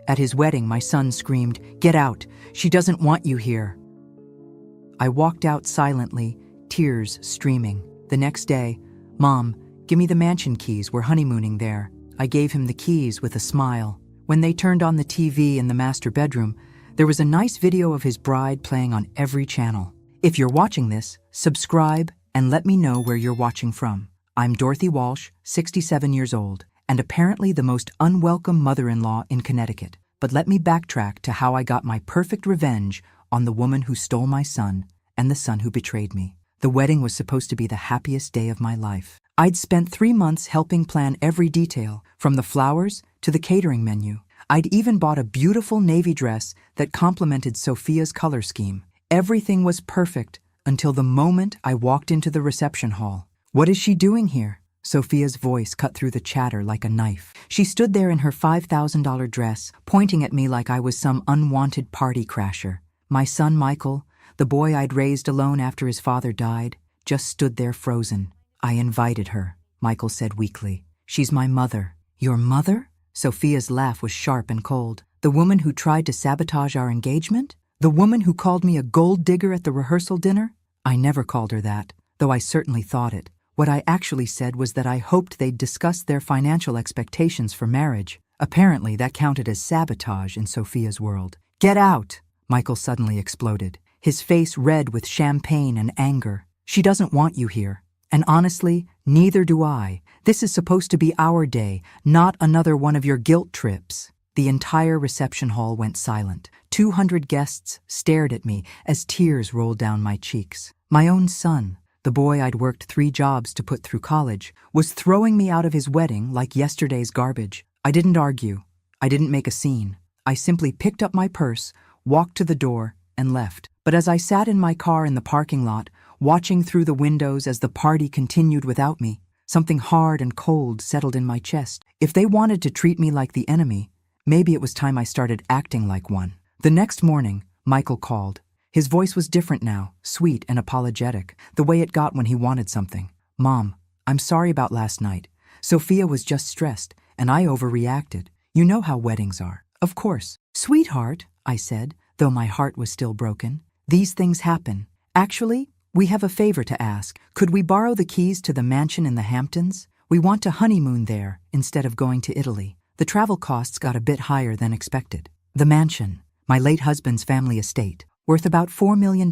At his wedding, my son screamed, "Get out! She doesn't want you here!" I walked out silently, tears streaming. The next day, "Mom, give me the mansion keys, we're honeymooning there." I gave him the keys with a smile. When they turned on the TV in the master bedroom, there was a nice video of his bride playing on every channel. If you're watching this, subscribe and let me know where you're watching from. I'm Dorothy Walsh, 67 years old, and apparently the most unwelcome mother-in-law in Connecticut. But let me backtrack to how I got my perfect revenge on the woman who stole my son and the son who betrayed me. The wedding was supposed to be the happiest day of my life. I'd spent 3 months helping plan every detail, from the flowers to the catering menu. I'd even bought a beautiful navy dress that complemented Sophia's color scheme. Everything was perfect until the moment I walked into the reception hall. "What is she doing here?" Sophia's voice cut through the chatter like a knife. She stood there in her $5,000 dress, pointing at me like I was some unwanted party crasher. My son Michael, the boy I'd raised alone after his father died, just stood there frozen. "I invited her," Michael said weakly. "She's my mother." "Your mother?" Sophia's laugh was sharp and cold. "The woman who tried to sabotage our engagement? The woman who called me a gold digger at the rehearsal dinner?" I never called her that, though I certainly thought it. What I actually said was that I hoped they'd discuss their financial expectations for marriage. Apparently, that counted as sabotage in Sophia's world. "Get out!" Michael suddenly exploded, his face red with champagne and anger. "She doesn't want you here. And honestly, neither do I. This is supposed to be our day, not another one of your guilt trips." The entire reception hall went silent. 200 guests stared at me as tears rolled down my cheeks. My own son, the boy I'd worked 3 jobs to put through college, was throwing me out of his wedding like yesterday's garbage. I didn't argue. I didn't make a scene. I simply picked up my purse, walked to the door, and left. But as I sat in my car in the parking lot, watching through the windows as the party continued without me, something hard and cold settled in my chest. If they wanted to treat me like the enemy, maybe it was time I started acting like one. The next morning, Michael called. His voice was different now, sweet and apologetic, the way it got when he wanted something. "Mom, I'm sorry about last night. Sophia was just stressed, and I overreacted. You know how weddings are." "Of course." "Sweetheart," I said, though my heart was still broken, "these things happen. Actually, we have a favor to ask. Could we borrow the keys to the mansion in the Hamptons? We want to honeymoon there instead of going to Italy." The travel costs got a bit higher than expected. The mansion, my late husband's family estate, worth about $4 million,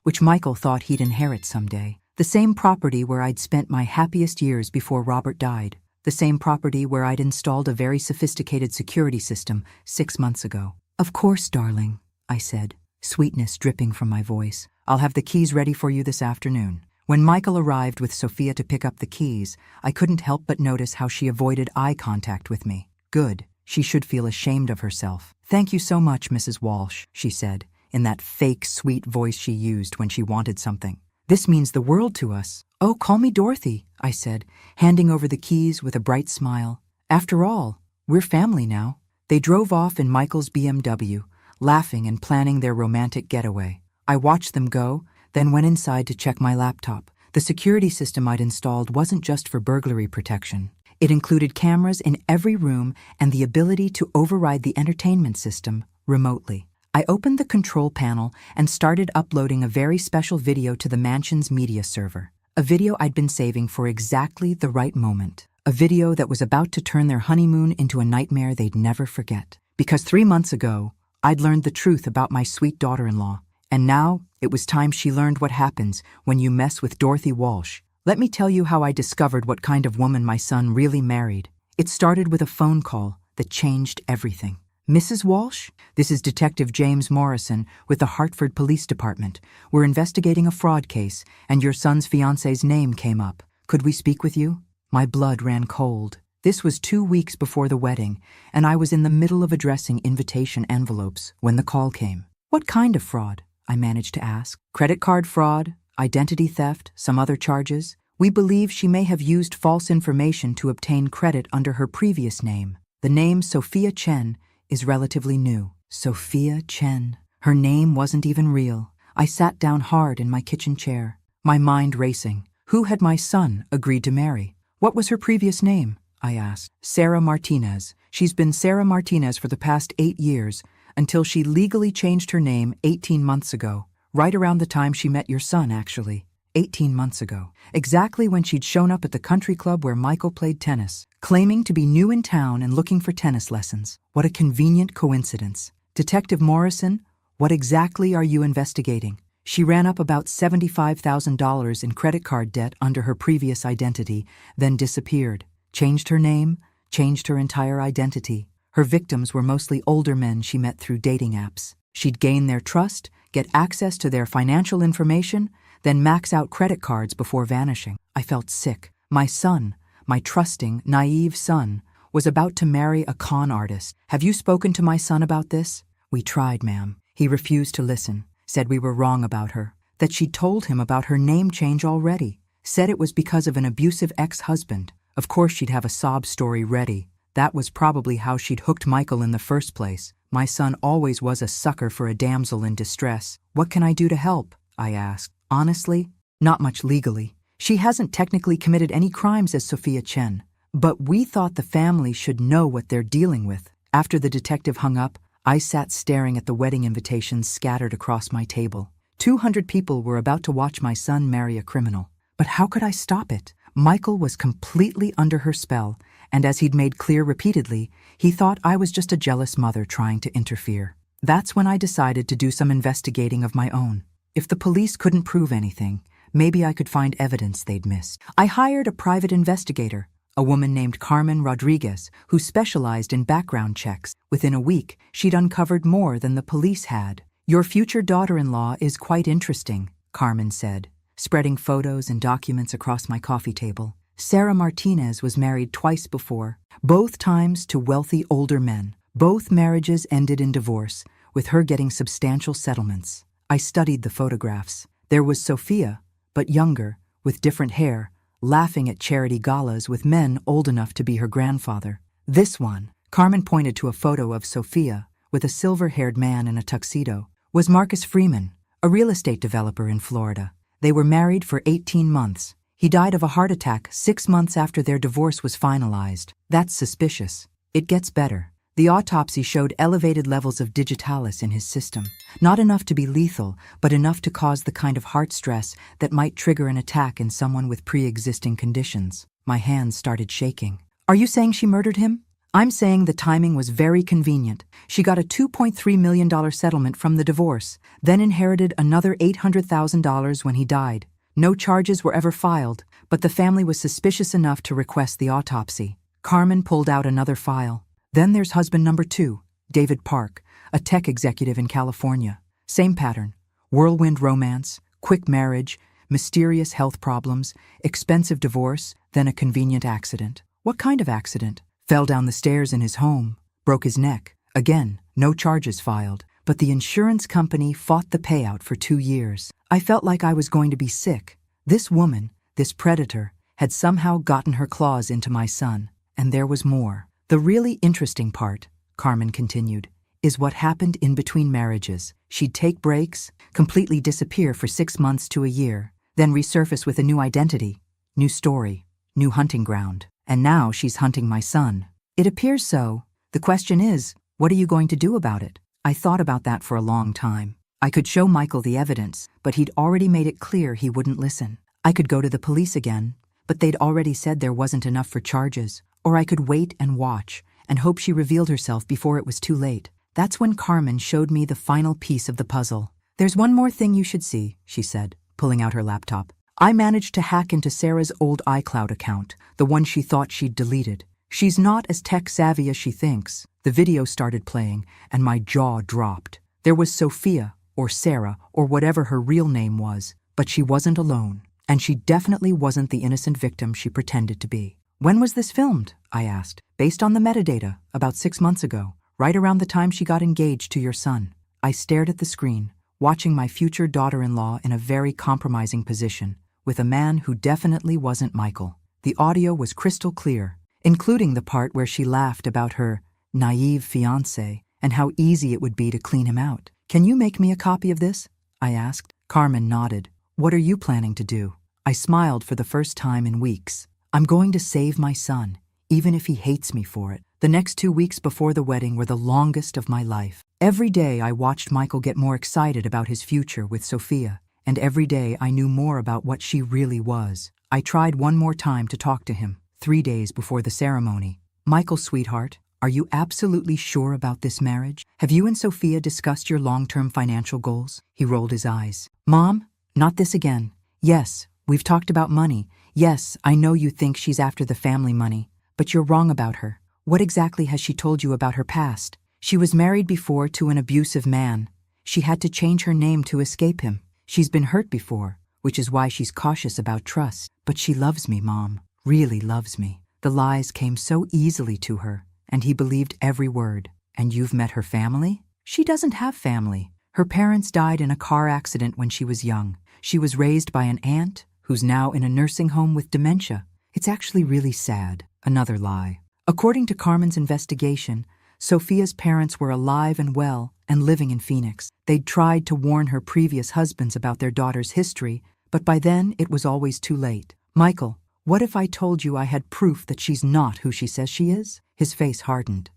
which Michael thought he'd inherit someday. The same property where I'd spent my happiest years before Robert died. The same property where I'd installed a very sophisticated security system 6 months ago. "Of course, darling," I said, sweetness dripping from my voice. "I'll have the keys ready for you this afternoon." When Michael arrived with Sophia to pick up the keys, I couldn't help but notice how she avoided eye contact with me. Good. She should feel ashamed of herself. "Thank you so much, Mrs. Walsh," she said, in that fake, sweet voice she used when she wanted something. "This means the world to us." "Oh, call me Dorothy," I said, handing over the keys with a bright smile. "After all, we're family now." They drove off in Michael's BMW, laughing and planning their romantic getaway. I watched them go, then went inside to check my laptop. The security system I'd installed wasn't just for burglary protection. It included cameras in every room and the ability to override the entertainment system remotely. I opened the control panel and started uploading a very special video to the mansion's media server. A video I'd been saving for exactly the right moment. A video that was about to turn their honeymoon into a nightmare they'd never forget. Because 3 months ago, I'd learned the truth about my sweet daughter-in-law. And now, it was time she learned what happens when you mess with Dorothy Walsh. Let me tell you how I discovered what kind of woman my son really married. It started with a phone call that changed everything. "Mrs. Walsh, this is Detective James Morrison with the Hartford Police Department. We're investigating a fraud case, and your son's fiancé's name came up. Could we speak with you?" My blood ran cold. This was 2 weeks before the wedding, and I was in the middle of addressing invitation envelopes when the call came. "What kind of fraud?" I managed to ask. "Credit card fraud, identity theft, some other charges. We believe she may have used false information to obtain credit under her previous name. The name Sophia Chen is relatively new." Sophia Chen. Her name wasn't even real. I sat down hard in my kitchen chair, my mind racing. Who had my son agreed to marry? What was her previous name? I asked. Sarah Martinez. She's been Sarah Martinez for the past 8 years, until she legally changed her name 18 months ago. Right around the time she met your son, actually. 18 months ago. Exactly when she'd shown up at the country club where Michael played tennis, claiming to be new in town and looking for tennis lessons. What a convenient coincidence. Detective Morrison, what exactly are you investigating? She ran up about $75,000 in credit card debt under her previous identity, then disappeared. Changed her name, changed her entire identity. Her victims were mostly older men she met through dating apps. She'd gain their trust, get access to their financial information, then max out credit cards before vanishing. I felt sick. My son, my trusting, naive son, was about to marry a con artist. Have you spoken to my son about this? We tried, ma'am. He refused to listen, said we were wrong about her, that she'd told him about her name change already, said it was because of an abusive ex-husband. Of course she'd have a sob story ready. That was probably how she'd hooked Michael in the first place. My son always was a sucker for a damsel in distress. What can I do to help? I asked. Honestly, not much legally. She hasn't technically committed any crimes as Sophia Chen, but we thought the family should know what they're dealing with. After the detective hung up, I sat staring at the wedding invitations scattered across my table. 200 people were about to watch my son marry a criminal. But how could I stop it? Michael was completely under her spell, and as he'd made clear repeatedly, he thought I was just a jealous mother trying to interfere. That's when I decided to do some investigating of my own. If the police couldn't prove anything, maybe I could find evidence they'd missed. I hired a private investigator, a woman named Carmen Rodriguez, who specialized in background checks. Within a week, she'd uncovered more than the police had. Your future daughter-in-law is quite interesting, Carmen said, spreading photos and documents across my coffee table. Sarah Martinez was married twice before, both times to wealthy older men. Both marriages ended in divorce, with her getting substantial settlements. I studied the photographs. There was Sophia, but younger, with different hair, laughing at charity galas with men old enough to be her grandfather. This one, Carmen pointed to a photo of Sophia, with a silver-haired man in a tuxedo, was Marcus Freeman, a real estate developer in Florida. They were married for 18 months. He died of a heart attack 6 months after their divorce was finalized. That's suspicious. It gets better. The autopsy showed elevated levels of digitalis in his system. Not enough to be lethal, but enough to cause the kind of heart stress that might trigger an attack in someone with pre-existing conditions. My hands started shaking. Are you saying she murdered him? I'm saying the timing was very convenient. She got a $2.3 million settlement from the divorce, then inherited another $800,000 when he died. No charges were ever filed, but the family was suspicious enough to request the autopsy. Carmen pulled out another file. Then there's husband number 2, David Park, a tech executive in California. Same pattern. Whirlwind romance, quick marriage, mysterious health problems, expensive divorce, then a convenient accident. What kind of accident? Fell down the stairs in his home, broke his neck. Again, no charges filed, but the insurance company fought the payout for 2 years. I felt like I was going to be sick. This woman, this predator, had somehow gotten her claws into my son, and there was more. The really interesting part, Carmen continued, is what happened in between marriages. She'd take breaks, completely disappear for 6 months to a year, then resurface with a new identity, new story, new hunting ground. And now she's hunting my son. It appears so. The question is, what are you going to do about it? I thought about that for a long time. I could show Michael the evidence, but he'd already made it clear he wouldn't listen. I could go to the police again, but they'd already said there wasn't enough for charges. Or I could wait and watch, and hope she revealed herself before it was too late. That's when Carmen showed me the final piece of the puzzle. There's one more thing you should see, she said, pulling out her laptop. I managed to hack into Sarah's old iCloud account, the one she thought she'd deleted. She's not as tech-savvy as she thinks. The video started playing, and my jaw dropped. There was Sophia, or Sarah, or whatever her real name was, but she wasn't alone, and she definitely wasn't the innocent victim she pretended to be. When was this filmed? I asked. Based on the metadata, about 6 months ago, right around the time she got engaged to your son. I stared at the screen, watching my future daughter-in-law in a very compromising position, with a man who definitely wasn't Michael. The audio was crystal clear, including the part where she laughed about her naive fiancé and how easy it would be to clean him out. Can you make me a copy of this? I asked. Carmen nodded. What are you planning to do? I smiled for the first time in weeks. I'm going to save my son, even if he hates me for it. The next 2 weeks before the wedding were the longest of my life. Every day I watched Michael get more excited about his future with Sophia, and every day I knew more about what she really was. I tried one more time to talk to him, 3 days before the ceremony. Michael, sweetheart, are you absolutely sure about this marriage? Have you and Sophia discussed your long-term financial goals? He rolled his eyes. Mom, not this again. Yes, we've talked about money. Yes, I know you think she's after the family money, but you're wrong about her. What exactly has she told you about her past? She was married before to an abusive man. She had to change her name to escape him. She's been hurt before, which is why she's cautious about trust. But she loves me, Mom, really loves me. The lies came so easily to her, and he believed every word. And you've met her family? She doesn't have family. Her parents died in a car accident when she was young. She was raised by an aunt who's now in a nursing home with dementia. It's actually really sad. Another lie. According to Carmen's investigation, Sophia's parents were alive and well and living in Phoenix. They'd tried to warn her previous husbands about their daughter's history, but by then it was always too late. Michael, what if I told you I had proof that she's not who she says she is? His face hardened.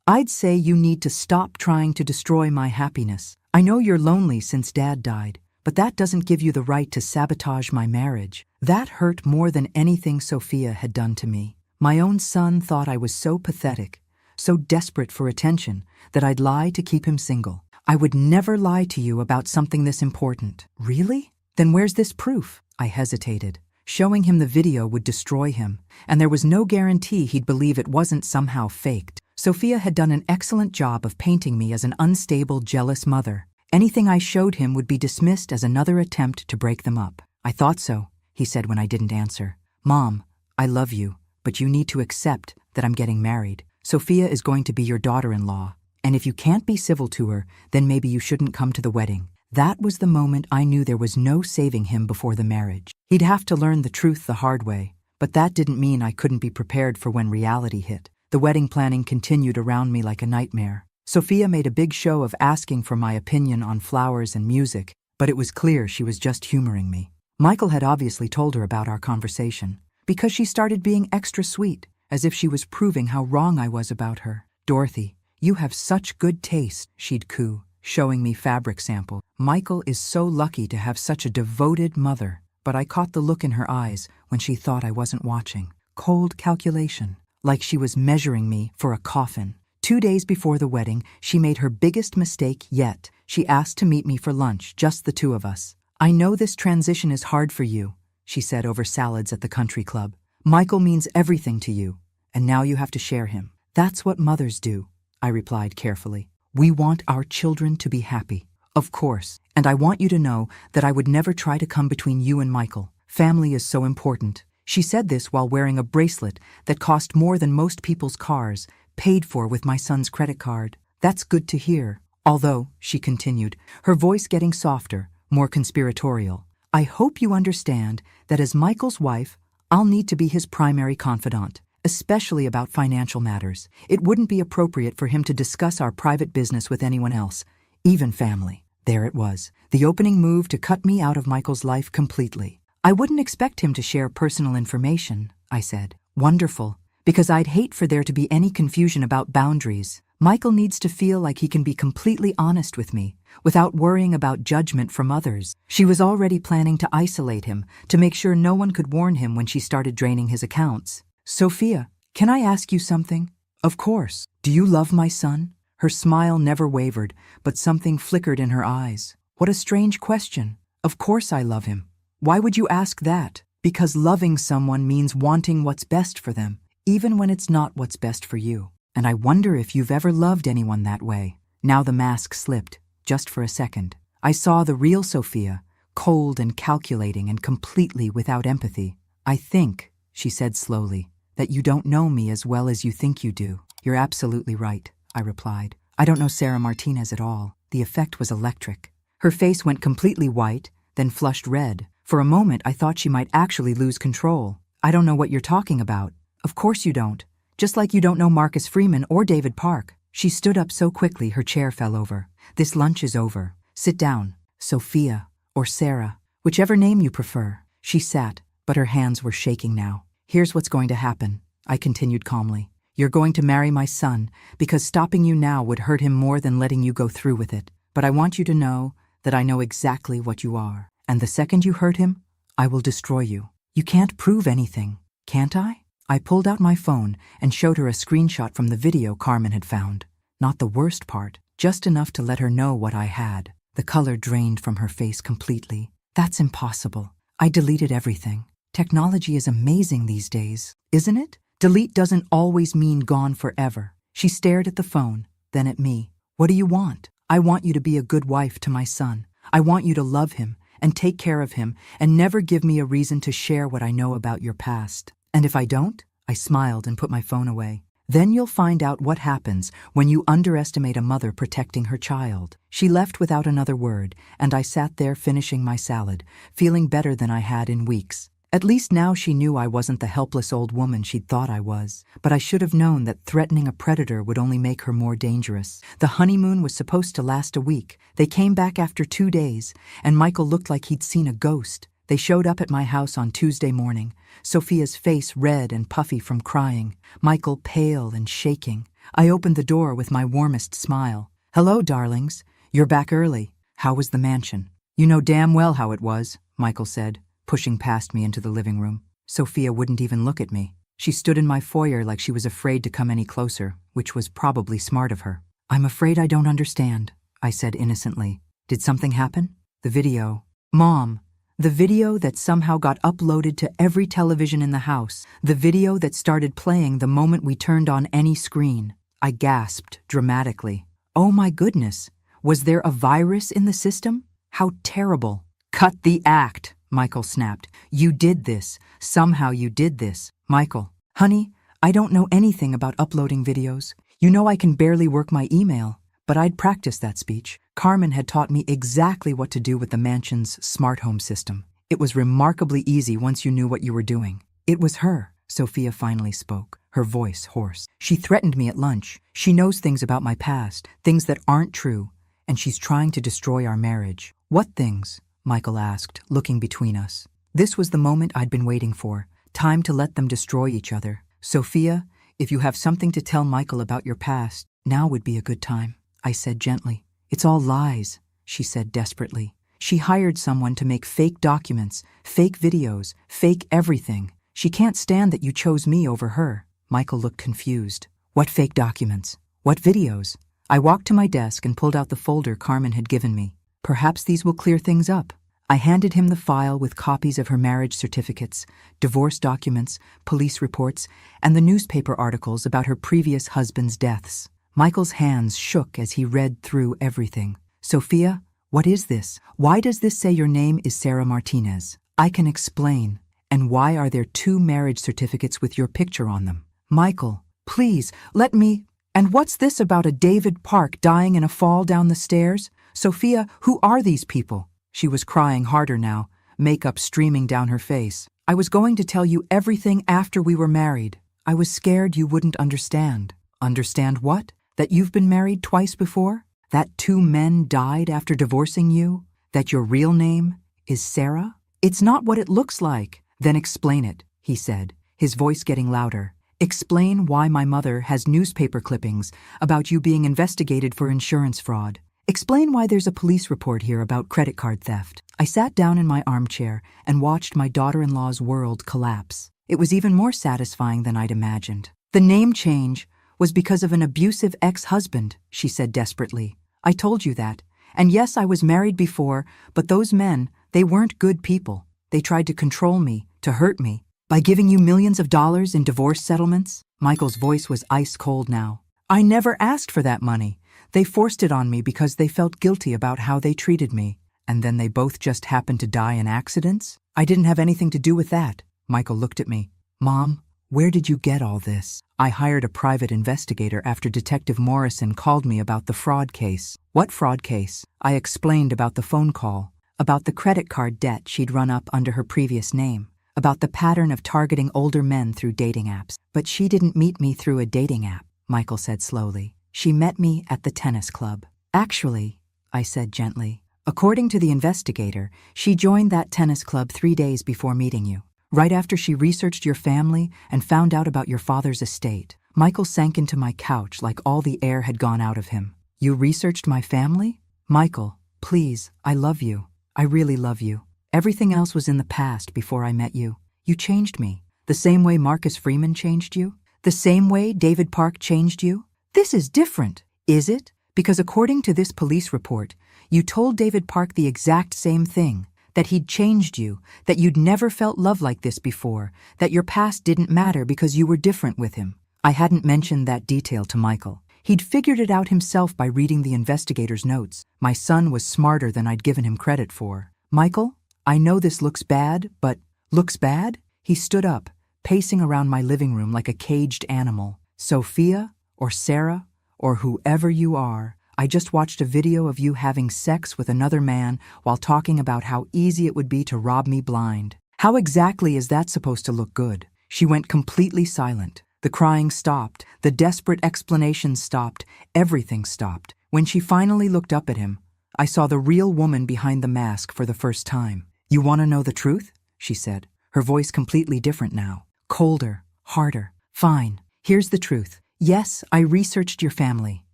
I'd say you need to stop trying to destroy my happiness. I know you're lonely since Dad died, but that doesn't give you the right to sabotage my marriage. That hurt more than anything Sophia had done to me. My own son thought I was so pathetic, so desperate for attention, that I'd lie to keep him single. I would never lie to you about something this important. Really? Then where's this proof? I hesitated. Showing him the video would destroy him, and there was no guarantee he'd believe it wasn't somehow faked. Sophia had done an excellent job of painting me as an unstable, jealous mother. Anything I showed him would be dismissed as another attempt to break them up. I thought so, he said when I didn't answer. Mom, I love you, but you need to accept that I'm getting married. Sophia is going to be your daughter-in-law, and if you can't be civil to her, then maybe you shouldn't come to the wedding. That was the moment I knew there was no saving him before the marriage. He'd have to learn the truth the hard way, but that didn't mean I couldn't be prepared for when reality hit. The wedding planning continued around me like a nightmare. Sophia made a big show of asking for my opinion on flowers and music, but it was clear she was just humoring me. Michael had obviously told her about our conversation, because she started being extra sweet, as if she was proving how wrong I was about her. Dorothy, you have such good taste, she'd coo, showing me fabric sample. Michael is so lucky to have such a devoted mother, but I caught the look in her eyes when she thought I wasn't watching. Cold calculation, like she was measuring me for a coffin. 2 days before the wedding, she made her biggest mistake yet. She asked to meet me for lunch, just the two of us. I know this transition is hard for you, she said over salads at the country club. Michael means everything to you, and now you have to share him. That's what mothers do, I replied carefully. We want our children to be happy. Of course, and I want you to know that I would never try to come between you and Michael. Family is so important. She said this while wearing a bracelet that cost more than most people's cars, paid for with my son's credit card. That's good to hear. Although, she continued, her voice getting softer, more conspiratorial, I hope you understand that as Michael's wife, I'll need to be his primary confidant, especially about financial matters. It wouldn't be appropriate for him to discuss our private business with anyone else, even family. There it was, the opening move to cut me out of Michael's life completely. I wouldn't expect him to share personal information, I said. Wonderful, because I'd hate for there to be any confusion about boundaries. Michael needs to feel like he can be completely honest with me, without worrying about judgment from others. She was already planning to isolate him, to make sure no one could warn him when she started draining his accounts. Sophia, can I ask you something? Of course. Do you love my son? Her smile never wavered, but something flickered in her eyes. What a strange question. Of course I love him. Why would you ask that? Because loving someone means wanting what's best for them, even when it's not what's best for you. And I wonder if you've ever loved anyone that way. Now the mask slipped, just for a second. I saw the real Sophia, cold and calculating and completely without empathy. I think, she said slowly, that you don't know me as well as you think you do. You're absolutely right, I replied. I don't know Sarah Martinez at all. The effect was electric. Her face went completely white, then flushed red. For a moment, I thought she might actually lose control. I don't know what you're talking about. Of course you don't. Just like you don't know Marcus Freeman or David Park. She stood up so quickly her chair fell over. This lunch is over. Sit down. Sophia, or Sarah, whichever name you prefer. She sat, but her hands were shaking now. Here's what's going to happen. I continued calmly. You're going to marry my son because stopping you now would hurt him more than letting you go through with it. But I want you to know that I know exactly what you are. And the second you hurt him, I will destroy you. You can't prove anything, can't I? I pulled out my phone and showed her a screenshot from the video Carmen had found. Not the worst part, just enough to let her know what I had. The color drained from her face completely. That's impossible. I deleted everything. Technology is amazing these days, isn't it? Delete doesn't always mean gone forever. She stared at the phone, then at me. What do you want? I want you to be a good wife to my son. I want you to love him and take care of him and never give me a reason to share what I know about your past. And if I don't, I smiled and put my phone away. Then you'll find out what happens when you underestimate a mother protecting her child. She left without another word, and I sat there finishing my salad, feeling better than I had in weeks. At least now she knew I wasn't the helpless old woman she'd thought I was. But I should have known that threatening a predator would only make her more dangerous. The honeymoon was supposed to last a week. They came back after 2 days, and Michael looked like he'd seen a ghost. They showed up at my house on Tuesday morning, Sophia's face red and puffy from crying, Michael pale and shaking. I opened the door with my warmest smile. "Hello, darlings. You're back early. How was the mansion?" "You know damn well how it was," Michael said, pushing past me into the living room. Sophia wouldn't even look at me. She stood in my foyer like she was afraid to come any closer, which was probably smart of her. "I'm afraid I don't understand," I said innocently. "Did something happen?" "The video." "Mom, the video that somehow got uploaded to every television in the house. The video that started playing the moment we turned on any screen." I gasped dramatically. "Oh my goodness, was there a virus in the system? How terrible." "Cut the act," Michael snapped. "You did this. Somehow you did this." "Michael, honey, I don't know anything about uploading videos. You know I can barely work my email." But I'd practiced that speech. Carmen had taught me exactly what to do with the mansion's smart home system. It was remarkably easy once you knew what you were doing. "It was her," Sophia finally spoke, her voice hoarse. "She threatened me at lunch. She knows things about my past, things that aren't true, and she's trying to destroy our marriage." "What things?" Michael asked, looking between us. This was the moment I'd been waiting for. Time to let them destroy each other. "Sophia, if you have something to tell Michael about your past, now would be a good time," I said gently. "It's all lies," she said desperately. "She hired someone to make fake documents, fake videos, fake everything. She can't stand that you chose me over her." Michael looked confused. "What fake documents? What videos?" I walked to my desk and pulled out the folder Carmen had given me. "Perhaps these will clear things up." I handed him the file with copies of her marriage certificates, divorce documents, police reports, and the newspaper articles about her previous husband's deaths. Michael's hands shook as he read through everything. "Sophia, what is this? Why does this say your name is Sarah Martinez?" "I can explain. And why are there 2 marriage certificates with your picture on them?" "Michael, please, let me—" "And what's this about a David Park dying in a fall down the stairs? Sophia, who are these people?" She was crying harder now, makeup streaming down her face. "I was going to tell you everything after we were married. I was scared you wouldn't understand." "Understand what? That you've been married twice before? That 2 men died after divorcing you? That your real name is Sarah?" "It's not what it looks like." "Then explain it," he said, his voice getting louder. "Explain why my mother has newspaper clippings about you being investigated for insurance fraud. Explain why there's a police report here about credit card theft." I sat down in my armchair and watched my daughter-in-law's world collapse. It was even more satisfying than I'd imagined. "The name change was because of an abusive ex-husband," she said desperately. "I told you that. And yes, I was married before, but those men, they weren't good people. They tried to control me, to hurt me. By giving you millions of dollars in divorce settlements." Michael's voice was ice cold now. "I never asked for that money. They forced it on me because they felt guilty about how they treated me. And then they both just happened to die in accidents? I didn't have anything to do with that." Michael looked at me. "Mom, where did you get all this?" "I hired a private investigator after Detective Morrison called me about the fraud case." "What fraud case?" I explained about the phone call, about the credit card debt she'd run up under her previous name, about the pattern of targeting older men through dating apps. "But she didn't meet me through a dating app," Michael said slowly. "She met me at the tennis club." "Actually," I said gently, "according to the investigator, she joined that tennis club 3 days before meeting you." Right after she researched your family and found out about your father's estate. Michael sank into my couch like all the air had gone out of him. You researched my family? Michael, please, I love you. I really love you. Everything else was in the past before I met you. You changed me. The same way Marcus Freeman changed you? The same way David Park changed you? This is different, is it? Because according to this police report, you told David Park the exact same thing, that he'd changed you, that you'd never felt love like this before, that your past didn't matter because you were different with him. I hadn't mentioned that detail to Michael. He'd figured it out himself by reading the investigator's notes. My son was smarter than I'd given him credit for. Michael, I know this looks bad, but looks bad? He stood up, pacing around my living room like a caged animal. Sophia, or Sarah, or whoever you are, I just watched a video of you having sex with another man while talking about how easy it would be to rob me blind. How exactly is that supposed to look good? She went completely silent. The crying stopped, the desperate explanations stopped, everything stopped. When she finally looked up at him, I saw the real woman behind the mask for the first time. You want to know the truth? She said, her voice completely different now. Colder, harder. Fine, here's the truth. Yes, I researched your family.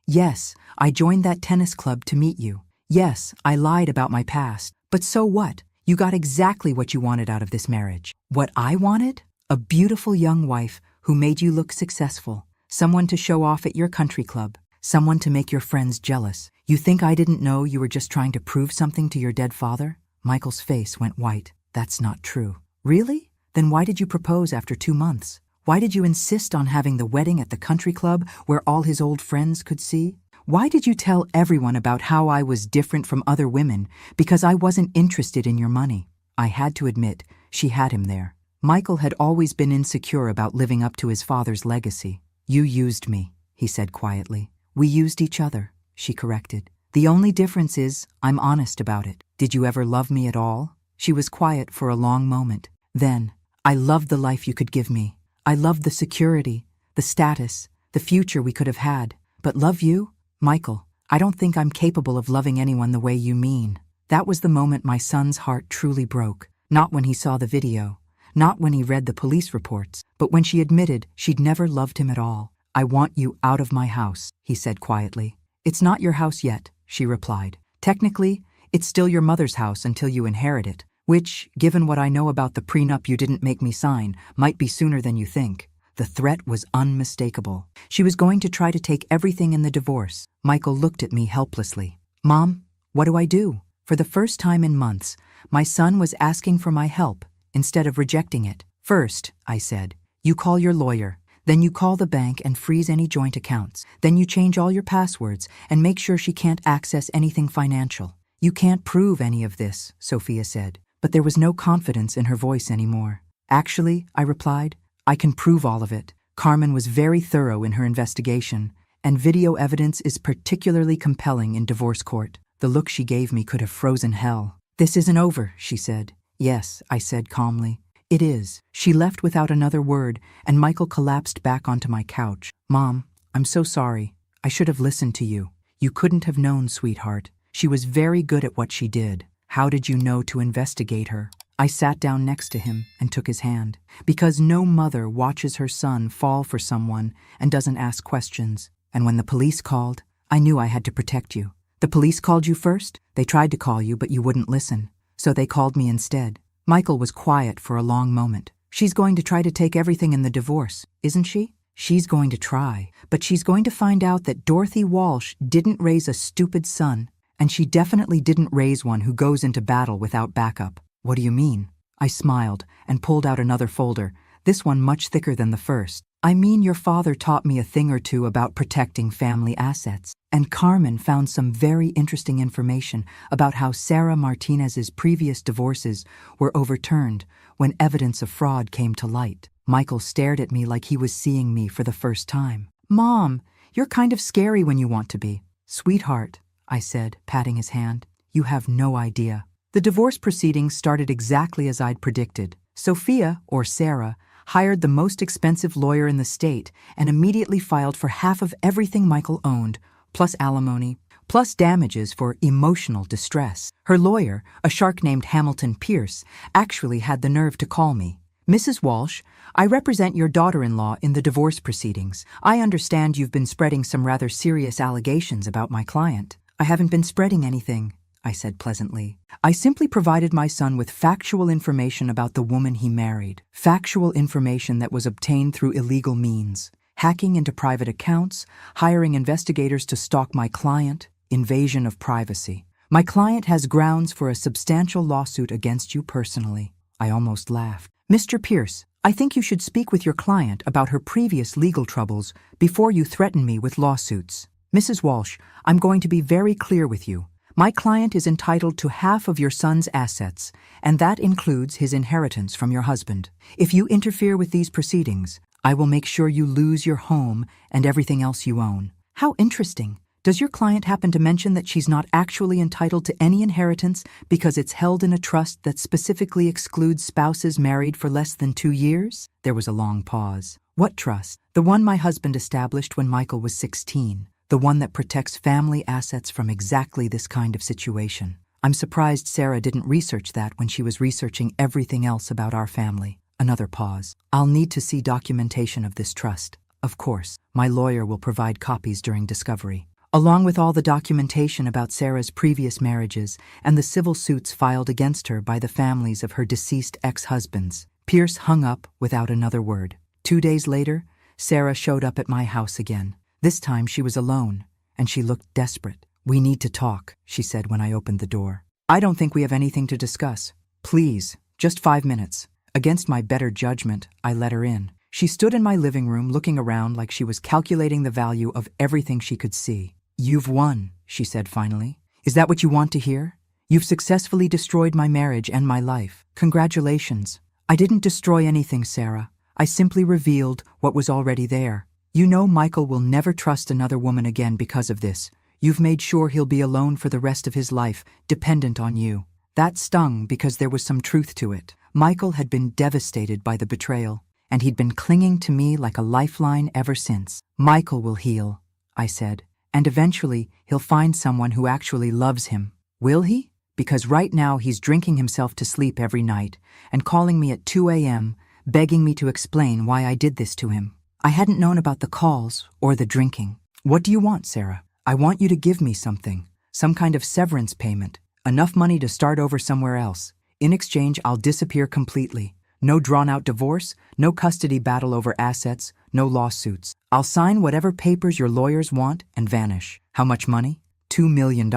Yes, I joined that tennis club to meet you. Yes, I lied about my past. But so what? You got exactly what you wanted out of this marriage. What I wanted? A beautiful young wife who made you look successful. Someone to show off at your country club. Someone to make your friends jealous. You think I didn't know you were just trying to prove something to your dead father? Michael's face went white. That's not true. Really? Then why did you propose after 2 months? Why did you insist on having the wedding at the country club where all his old friends could see? Why did you tell everyone about how I was different from other women because I wasn't interested in your money? I had to admit, she had him there. Michael had always been insecure about living up to his father's legacy. You used me, he said quietly. We used each other, she corrected. The only difference is I'm honest about it. Did you ever love me at all? She was quiet for a long moment. Then, I loved the life you could give me. I loved the security, the status, the future we could have had. But love you? Michael, I don't think I'm capable of loving anyone the way you mean. That was the moment my son's heart truly broke. Not when he saw the video, not when he read the police reports, but when she admitted she'd never loved him at all. I want you out of my house, he said quietly. It's not your house yet, she replied. Technically, it's still your mother's house until you inherit it, which, given what I know about the prenup you didn't make me sign, might be sooner than you think. The threat was unmistakable. She was going to try to take everything in the divorce. Michael looked at me helplessly. Mom, what do I do? For the first time in months, my son was asking for my help instead of rejecting it. First, I said, you call your lawyer. Then you call the bank and freeze any joint accounts. Then you change all your passwords and make sure she can't access anything financial. You can't prove any of this, Sophia said, but there was no confidence in her voice anymore. Actually, I replied, I can prove all of it. Carmen was very thorough in her investigation, and video evidence is particularly compelling in divorce court. The look she gave me could have frozen hell. This isn't over, she said. Yes, I said calmly. It is. She left without another word, and Michael collapsed back onto my couch. Mom, I'm so sorry. I should have listened to you. You couldn't have known, sweetheart. She was very good at what she did. How did you know to investigate her? I sat down next to him and took his hand. Because no mother watches her son fall for someone and doesn't ask questions. And when the police called, I knew I had to protect you. The police called you first? They tried to call you, but you wouldn't listen. So they called me instead. Michael was quiet for a long moment. She's going to try to take everything in the divorce, isn't she? She's going to try, but she's going to find out that Dorothy Walsh didn't raise a stupid son, and she definitely didn't raise one who goes into battle without backup. What do you mean? I smiled and pulled out another folder, this one much thicker than the first. I mean, your father taught me a thing or two about protecting family assets. And Carmen found some very interesting information about how Sarah Martinez's previous divorces were overturned when evidence of fraud came to light. Michael stared at me like he was seeing me for the first time. Mom, you're kind of scary when you want to be. Sweetheart, I said, patting his hand. You have no idea. The divorce proceedings started exactly as I'd predicted. Sophia, or Sarah, hired the most expensive lawyer in the state and immediately filed for half of everything Michael owned, plus alimony, plus damages for emotional distress. Her lawyer, a shark named Hamilton Pierce, actually had the nerve to call me. Mrs. Walsh, I represent your daughter-in-law in the divorce proceedings. I understand you've been spreading some rather serious allegations about my client. I haven't been spreading anything, I said pleasantly. I simply provided my son with factual information about the woman he married. Factual information that was obtained through illegal means. Hacking into private accounts, hiring investigators to stalk my client, invasion of privacy. My client has grounds for a substantial lawsuit against you personally. I almost laughed. Mr. Pierce, I think you should speak with your client about her previous legal troubles before you threaten me with lawsuits. Mrs. Walsh, I'm going to be very clear with you. My client is entitled to half of your son's assets, and that includes his inheritance from your husband. If you interfere with these proceedings, I will make sure you lose your home and everything else you own. How interesting. Does your client happen to mention that she's not actually entitled to any inheritance because it's held in a trust that specifically excludes spouses married for less than 2 years? There was a long pause. What trust? The one my husband established when Michael was 16. The one that protects family assets from exactly this kind of situation. I'm surprised Sarah didn't research that when she was researching everything else about our family. Another pause. I'll need to see documentation of this trust. Of course, my lawyer will provide copies during discovery, along with all the documentation about Sarah's previous marriages and the civil suits filed against her by the families of her deceased ex-husbands. Pierce hung up without another word. 2 days later, Sarah showed up at my house again. This time she was alone, and she looked desperate. "We need to talk," she said when I opened the door. "I don't think we have anything to discuss. Please, just 5 minutes." Against my better judgment, I let her in. She stood in my living room looking around like she was calculating the value of everything she could see. "You've won," she said finally. "Is that what you want to hear? You've successfully destroyed my marriage and my life. Congratulations." "I didn't destroy anything, Sarah. I simply revealed what was already there. You know Michael will never trust another woman again because of this. You've made sure he'll be alone for the rest of his life, dependent on you." That stung because there was some truth to it. Michael had been devastated by the betrayal, and he'd been clinging to me like a lifeline ever since. "Michael will heal," I said, "and eventually he'll find someone who actually loves him." "Will he?" "Because right now he's drinking himself to sleep every night and calling me at 2 a.m., begging me to explain why I did this to him." I hadn't known about the calls or the drinking. "What do you want, Sarah?" "I want you to give me something, some kind of severance payment, enough money to start over somewhere else. In exchange, I'll disappear completely. No drawn-out divorce, no custody battle over assets, no lawsuits. I'll sign whatever papers your lawyers want and vanish." "How much money?" $2 million.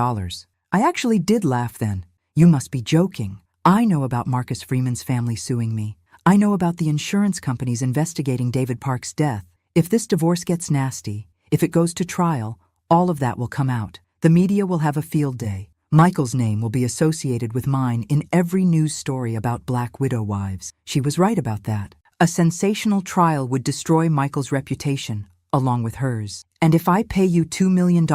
I actually did laugh then. "You must be joking. I know about Marcus Freeman's family suing me. I know about the insurance companies investigating David Park's death. If this divorce gets nasty, if it goes to trial, all of that will come out. The media will have a field day. Michael's name will be associated with mine in every news story about Black widow wives." She was right about that. A sensational trial would destroy Michael's reputation, along with hers. "And if I pay you $2 million,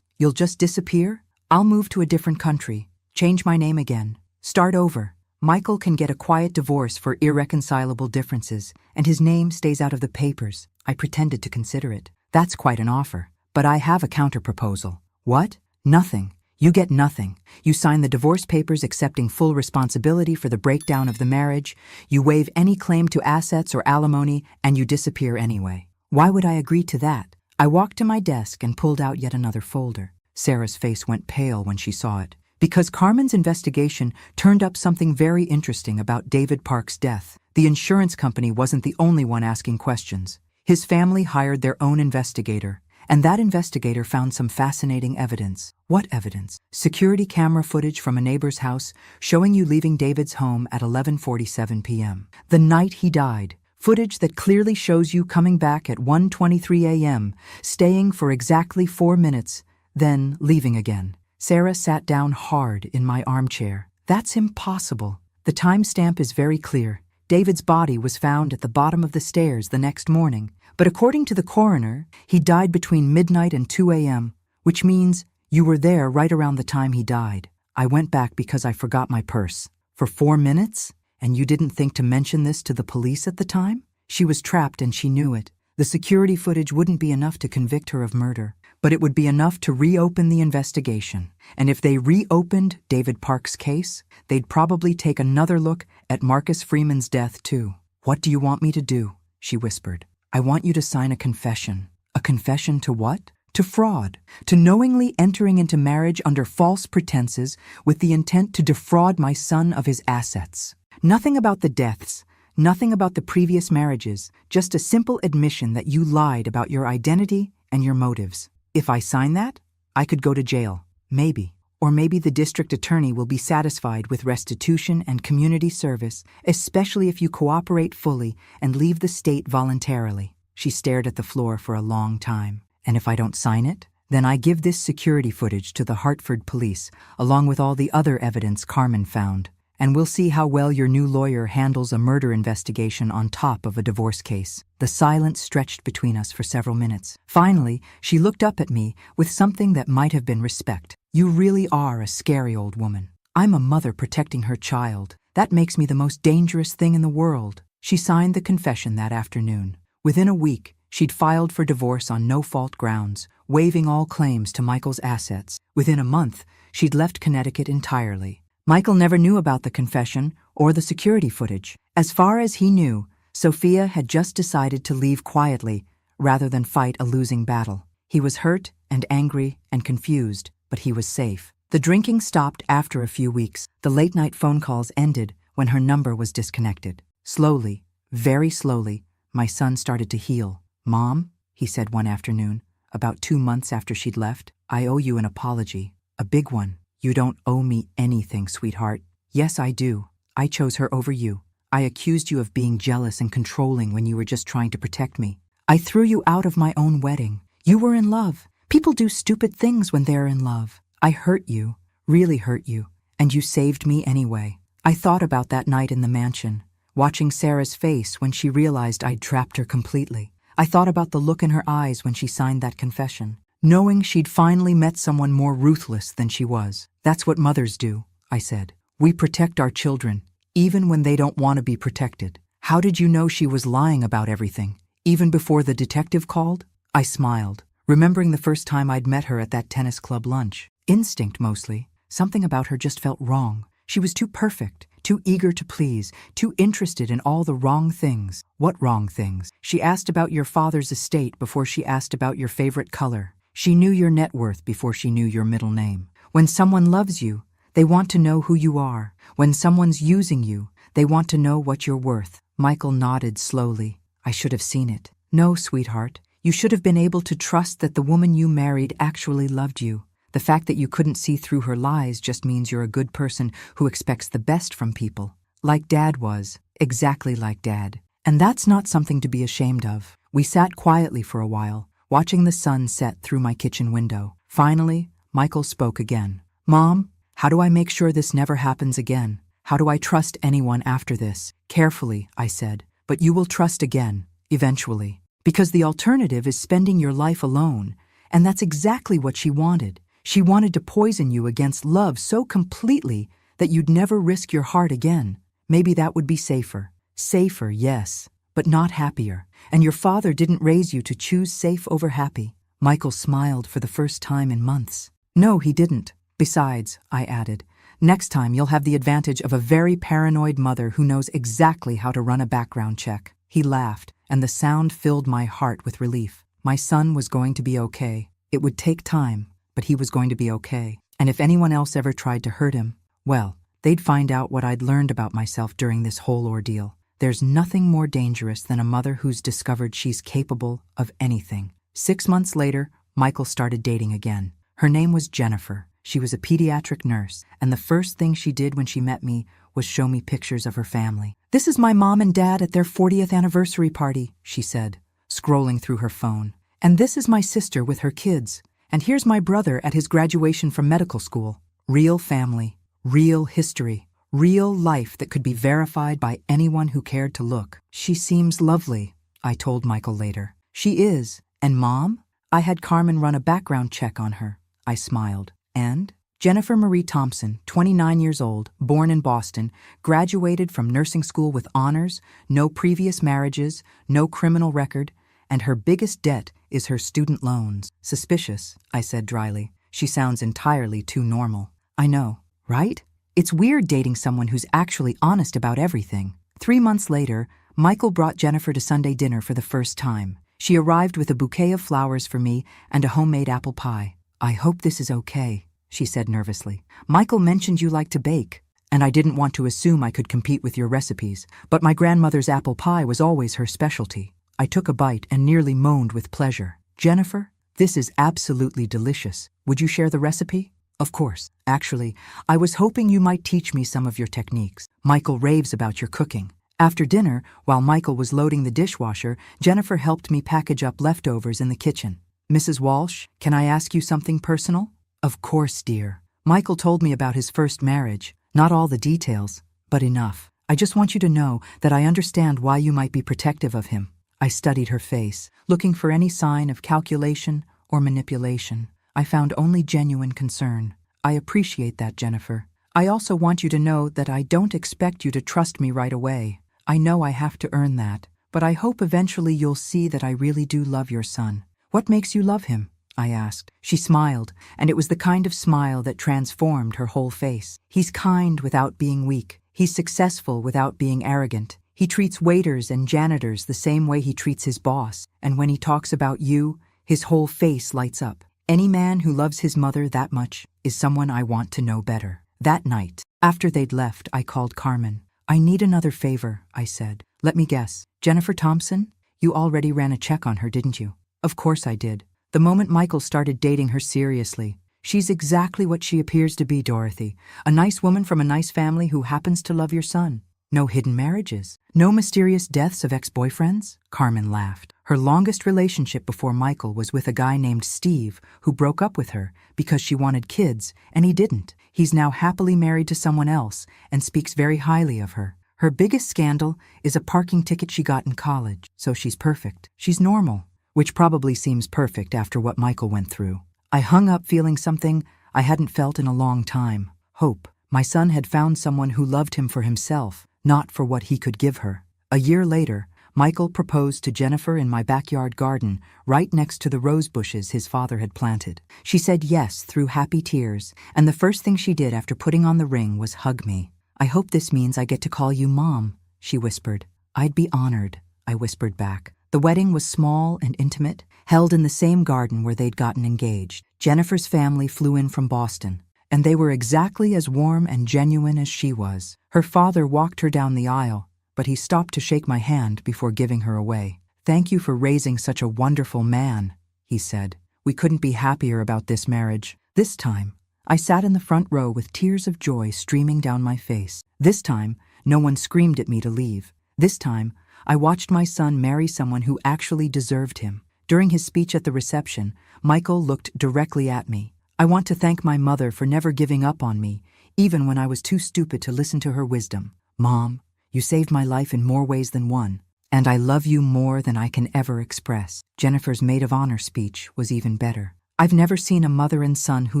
you'll just disappear? I'll move to a different country, change my name again, start over. Michael can get a quiet divorce for irreconcilable differences, and his name stays out of the papers." I pretended to consider it. "That's quite an offer. But I have a counterproposal." "What?" "Nothing. You get nothing. You sign the divorce papers accepting full responsibility for the breakdown of the marriage, you waive any claim to assets or alimony, and you disappear anyway." "Why would I agree to that?" I walked to my desk and pulled out yet another folder. Sarah's face went pale when she saw it. "Because Carmen's investigation turned up something very interesting about David Park's death. The insurance company wasn't the only one asking questions. His family hired their own investigator, and that investigator found some fascinating evidence." "What evidence?" "Security camera footage from a neighbor's house showing you leaving David's home at 11:47 p.m. the night he died. Footage that clearly shows you coming back at 1:23 a.m., staying for exactly 4 minutes, then leaving again." Sarah sat down hard in my armchair. "That's impossible. The timestamp is very clear. David's body was found at the bottom of the stairs the next morning, but according to the coroner, he died between midnight and 2 a.m., which means you were there right around the time he died. I went back because I forgot my purse. For 4 minutes? And you didn't think to mention this to the police at the time?" She was trapped and she knew it. The security footage wouldn't be enough to convict her of murder, but it would be enough to reopen the investigation. And if they reopened David Park's case, they'd probably take another look at Marcus Freeman's death too. "What do you want me to do?" she whispered. "I want you to sign a confession." "A confession to what?" "To fraud, to knowingly entering into marriage under false pretenses with the intent to defraud my son of his assets. Nothing about the deaths, nothing about the previous marriages, just a simple admission that you lied about your identity and your motives. If I sign that, I could go to jail. Maybe. Or maybe the district attorney will be satisfied with restitution and community service, especially if you cooperate fully and leave the state voluntarily." She stared at the floor for a long time. "And if I don't sign it, then I give this security footage to the Hartford police, along with all the other evidence Carmen found. And we'll see how well your new lawyer handles a murder investigation on top of a divorce case." The silence stretched between us for several minutes. Finally, she looked up at me with something that might have been respect. "You really are a scary old woman. I'm a mother protecting her child. That makes me the most dangerous thing in the world." She signed the confession that afternoon. Within a week, she'd filed for divorce on no-fault grounds, waiving all claims to Michael's assets. Within a month, she'd left Connecticut entirely. Michael never knew about the confession or the security footage. As far as he knew, Sophia had just decided to leave quietly rather than fight a losing battle. He was hurt and angry and confused, but he was safe. The drinking stopped after a few weeks. The late-night phone calls ended when her number was disconnected. Slowly, very slowly, my son started to heal. "Mom," he said one afternoon, about 2 months after she'd left, "I owe you an apology. A big one." "You don't owe me anything, sweetheart." "Yes, I do. I chose her over you. I accused you of being jealous and controlling when you were just trying to protect me. I threw you out of my own wedding. You were in love. People do stupid things when they're in love. I hurt you, really hurt you, and you saved me anyway." I thought about that night in the mansion, watching Sarah's face when she realized I'd trapped her completely. I thought about the look in her eyes when she signed that confession, knowing she'd finally met someone more ruthless than she was. "That's what mothers do," I said. "We protect our children, even when they don't want to be protected." "How did you know she was lying about everything, even before the detective called?" I smiled, remembering the first time I'd met her at that tennis club lunch. Instinct, mostly. Something about her just felt wrong. She was too perfect, too eager to please, too interested in all the wrong things. "What wrong things?" "She asked about your father's estate before she asked about your favorite color. She knew your net worth before she knew your middle name. When someone loves you, they want to know who you are. When someone's using you, they want to know what you're worth." Michael nodded slowly. "I should have seen it." "No, sweetheart. You should have been able to trust that the woman you married actually loved you. The fact that you couldn't see through her lies just means you're a good person who expects the best from people. Like Dad was. Exactly like Dad. And that's not something to be ashamed of." We sat quietly for a while, watching the sun set through my kitchen window. Finally, Michael spoke again. "Mom, how do I make sure this never happens again? How do I trust anyone after this?" "Carefully," I said, "but you will trust again, eventually. Because the alternative is spending your life alone, and that's exactly what she wanted. She wanted to poison you against love so completely that you'd never risk your heart again. Maybe that would be safer. Safer, yes, but not happier. And your father didn't raise you to choose safe over happy." Michael smiled for the first time in months. "No, he didn't. Besides," I added, "next time you'll have the advantage of a very paranoid mother who knows exactly how to run a background check." He laughed, and the sound filled my heart with relief. My son was going to be okay. It would take time, but he was going to be okay. And if anyone else ever tried to hurt him, well, they'd find out what I'd learned about myself during this whole ordeal. There's nothing more dangerous than a mother who's discovered she's capable of anything. 6 months later, Michael started dating again. Her name was Jennifer. She was a pediatric nurse, and the first thing she did when she met me was show me pictures of her family. "This is my mom and dad at their 40th anniversary party," she said, scrolling through her phone. "And this is my sister with her kids. And here's my brother at his graduation from medical school." Real family, real history, real life that could be verified by anyone who cared to look. "She seems lovely," I told Michael later. "She is. And Mom? I had Carmen run a background check on her." I smiled. "And?" "Jennifer Marie Thompson, 29 years old, born in Boston, graduated from nursing school with honors, no previous marriages, no criminal record, and her biggest debt is her student loans." "Suspicious," I said dryly. "She sounds entirely too normal." "I know, right? It's weird dating someone who's actually honest about everything." 3 months later, Michael brought Jennifer to Sunday dinner for the first time. She arrived with a bouquet of flowers for me and a homemade apple pie. "I hope this is okay," she said nervously. "Michael mentioned you like to bake, and I didn't want to assume I could compete with your recipes, but my grandmother's apple pie was always her specialty." I took a bite and nearly moaned with pleasure. "Jennifer, this is absolutely delicious. Would you share the recipe?" "Of course. Actually, I was hoping you might teach me some of your techniques. Michael raves about your cooking." After dinner, while Michael was loading the dishwasher, Jennifer helped me package up leftovers in the kitchen. "Mrs. Walsh, can I ask you something personal?" "Of course, dear." Michael told me about his first marriage. Not all the details, but enough. "I just want you to know that I understand why you might be protective of him." I studied her face, looking for any sign of calculation or manipulation. I found only genuine concern. "I appreciate that, Jennifer. I also want you to know that I don't expect you to trust me right away. I know I have to earn that, but I hope eventually you'll see that I really do love your son." "What makes you love him?" I asked. She smiled, and it was the kind of smile that transformed her whole face. "He's kind without being weak. He's successful without being arrogant. He treats waiters and janitors the same way he treats his boss, and when he talks about you, his whole face lights up. Any man who loves his mother that much is someone I want to know better." That night, after they'd left, I called Carmen. "I need another favor," I said. "Let me guess. Jennifer Thompson? You already ran a check on her, didn't you?" "Of course I did. The moment Michael started dating her seriously. She's exactly what she appears to be, Dorothy. A nice woman from a nice family who happens to love your son. No hidden marriages. No mysterious deaths of ex-boyfriends?" Carmen laughed. "Her longest relationship before Michael was with a guy named Steve who broke up with her because she wanted kids, and he didn't. He's now happily married to someone else and speaks very highly of her. Her biggest scandal is a parking ticket she got in college, so she's perfect. She's normal, which probably seems perfect after what Michael went through." I hung up feeling something I hadn't felt in a long time. Hope. My son had found someone who loved him for himself, not for what he could give her. A year later, Michael proposed to Jennifer in my backyard garden, right next to the rose bushes his father had planted. She said yes through happy tears, and the first thing she did after putting on the ring was hug me. "I hope this means I get to call you Mom," she whispered. "I'd be honored," I whispered back. The wedding was small and intimate, held in the same garden where they'd gotten engaged. Jennifer's family flew in from Boston, and they were exactly as warm and genuine as she was. Her father walked her down the aisle, but he stopped to shake my hand before giving her away. "Thank you for raising such a wonderful man," he said. "We couldn't be happier about this marriage." This time, I sat in the front row with tears of joy streaming down my face. This time, no one screamed at me to leave. This time, I watched my son marry someone who actually deserved him. During his speech at the reception, Michael looked directly at me. "I want to thank my mother for never giving up on me, even when I was too stupid to listen to her wisdom. Mom, you saved my life in more ways than one, and I love you more than I can ever express." Jennifer's maid of honor speech was even better. "I've never seen a mother and son who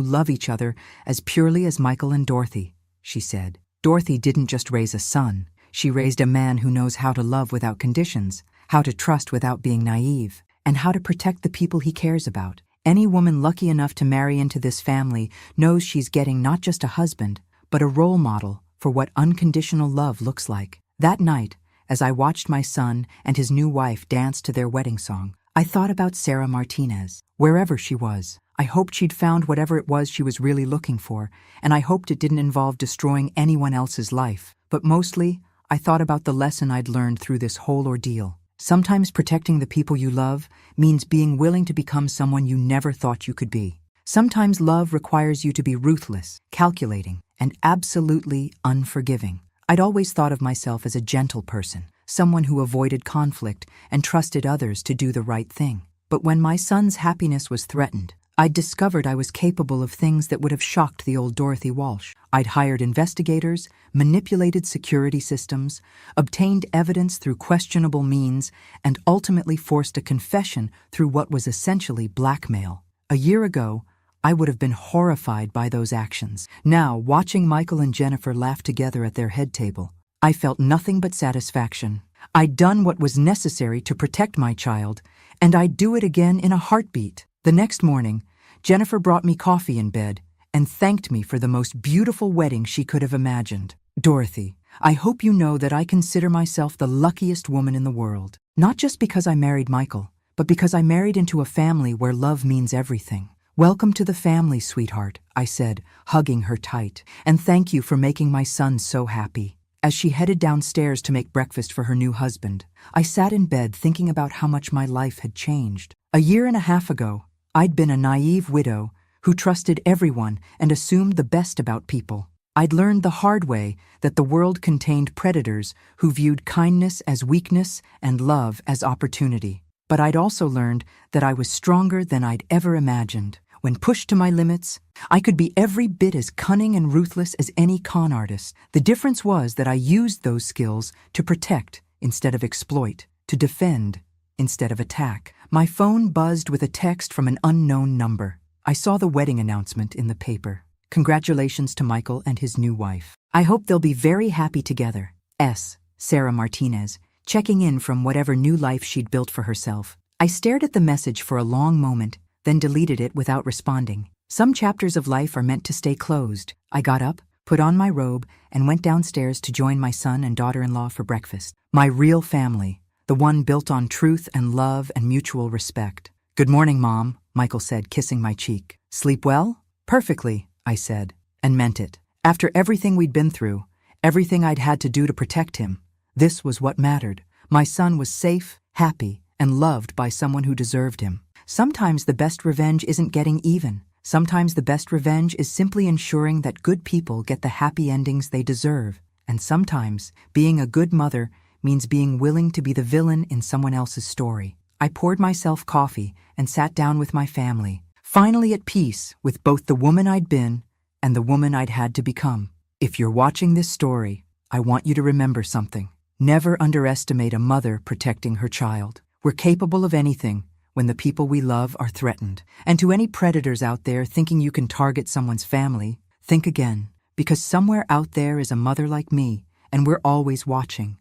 love each other as purely as Michael and Dorothy," she said. "Dorothy didn't just raise a son. She raised a man who knows how to love without conditions, how to trust without being naive, and how to protect the people he cares about. Any woman lucky enough to marry into this family knows she's getting not just a husband, but a role model for what unconditional love looks like." That night, as I watched my son and his new wife dance to their wedding song, I thought about Sarah Martinez. Wherever she was, I hoped she'd found whatever it was she was really looking for, and I hoped it didn't involve destroying anyone else's life. But mostly, I thought about the lesson I'd learned through this whole ordeal. Sometimes protecting the people you love means being willing to become someone you never thought you could be. Sometimes love requires you to be ruthless, calculating, and absolutely unforgiving. I'd always thought of myself as a gentle person, someone who avoided conflict and trusted others to do the right thing. But when my son's happiness was threatened, I'd discovered I was capable of things that would have shocked the old Dorothy Walsh. I'd hired investigators, manipulated security systems, obtained evidence through questionable means, and ultimately forced a confession through what was essentially blackmail. A year ago, I would have been horrified by those actions. Now, watching Michael and Jennifer laugh together at their head table, I felt nothing but satisfaction. I'd done what was necessary to protect my child, and I'd do it again in a heartbeat. The next morning, Jennifer brought me coffee in bed and thanked me for the most beautiful wedding she could have imagined. "Dorothy, I hope you know that I consider myself the luckiest woman in the world. Not just because I married Michael, but because I married into a family where love means everything. Welcome to the family, sweetheart, I said, hugging her tight. And thank you for making my son so happy. As she headed downstairs to make breakfast for her new husband, I sat in bed thinking about how much my life had changed. A year and a half ago, I'd been a naive widow who trusted everyone and assumed the best about people. I'd learned the hard way that the world contained predators who viewed kindness as weakness and love as opportunity. But I'd also learned that I was stronger than I'd ever imagined. When pushed to my limits, I could be every bit as cunning and ruthless as any con artist. The difference was that I used those skills to protect instead of exploit, to defend instead of attack. My phone buzzed with a text from an unknown number. I saw the wedding announcement in the paper. Congratulations to Michael and his new wife. I hope they'll be very happy together. S. Sarah Martinez, checking in from whatever new life she'd built for herself. I stared at the message for a long moment, then deleted it without responding. Some chapters of life are meant to stay closed. I got up, put on my robe, and went downstairs to join my son and daughter-in-law for breakfast. My real family, the one built on truth and love and mutual respect. Good morning, Mom, Michael said, kissing my cheek. Sleep well? Perfectly, I said, and meant it. After everything we'd been through, everything I'd had to do to protect him, this was what mattered. My son was safe, happy, and loved by someone who deserved him. Sometimes the best revenge isn't getting even. Sometimes the best revenge is simply ensuring that good people get the happy endings they deserve. And sometimes being a good mother means being willing to be the villain in someone else's story. I poured myself coffee and sat down with my family, finally at peace with both the woman I'd been and the woman I'd had to become. If you're watching this story, I want you to remember something. Never underestimate a mother protecting her child. We're capable of anything when the people we love are threatened. And to any predators out there thinking you can target someone's family, think again, because somewhere out there is a mother like me, and we're always watching.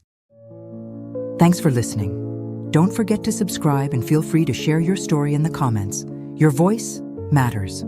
Thanks for listening. Don't forget to subscribe and feel free to share your story in the comments. Your voice matters.